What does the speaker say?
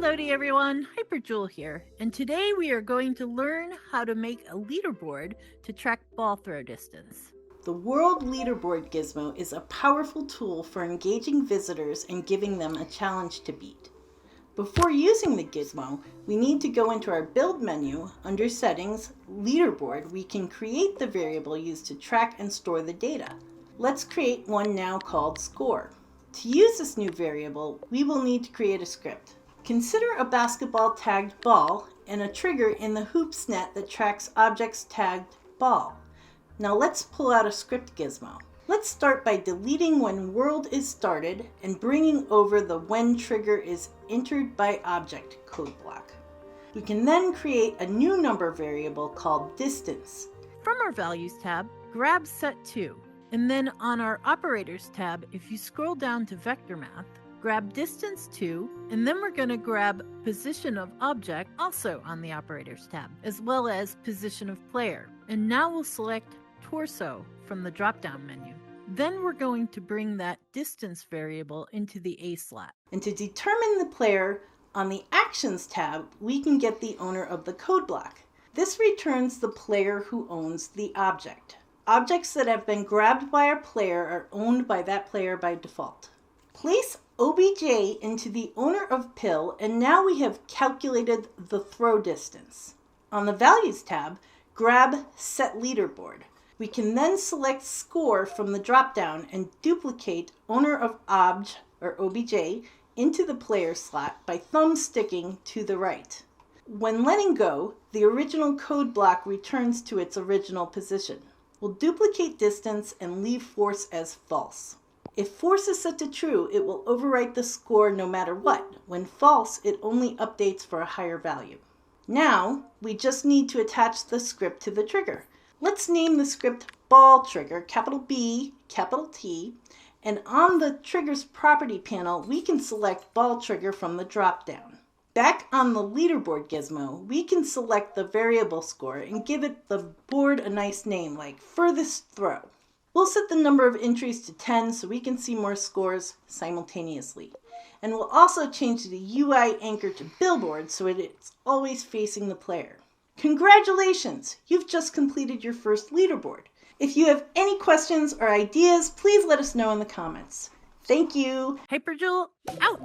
Hello everyone, HyperJoule here, and today we are going to learn how to make a leaderboard to track ball throw distance. The World Leaderboard Gizmo is a powerful tool for engaging visitors and giving them a challenge to beat. Before using the Gizmo, we need to go into our Build menu. Under Settings, Leaderboard, we can create the variable used to track and store the data. Let's create one now called Score. To use this new variable, we will need to create a script. Consider a basketball tagged ball and a trigger in the hoops net that tracks objects tagged ball. Now let's pull out a script gizmo. Let's start by deleting when world is started and bringing over the when trigger is entered by object code block. We can then create a new number variable called distance. From our Values tab, grab Set2, and then on our Operators tab, if you scroll down to Vector Math, grab Distance 2, and then we're going to grab Position of Object, also on the Operators tab, as well as Position of Player. And now we'll select Torso from the drop-down menu. Then we're going to bring that distance variable into the A slot. And to determine the player, on the Actions tab, we can get the owner of the code block. This returns the player who owns the object. Objects that have been grabbed by our player are owned by that player by default. Place OBJ into the owner of pill, and now we have calculated the throw distance. On the Values tab, grab Set Leaderboard. We can then select Score from the drop-down and duplicate owner of obj, or OBJ, into the player slot by thumb sticking to the right. When letting go, the original code block returns to its original position. We'll duplicate distance and leave force as false. If force is set to true, it will overwrite the score no matter what. When false, it only updates for a higher value. Now, we just need to attach the script to the trigger. Let's name the script Ball Trigger, capital B, capital T, and on the Trigger's property panel, we can select Ball Trigger from the drop-down. Back on the Leaderboard gizmo, we can select the variable score and give it the board a nice name like Furthest Throw. We'll set the number of entries to 10 so we can see more scores simultaneously. And we'll also change the UI anchor to Billboard so it's always facing the player. Congratulations! You've just completed your first leaderboard. If you have any questions or ideas, please let us know in the comments. Thank you! HyperJoule out!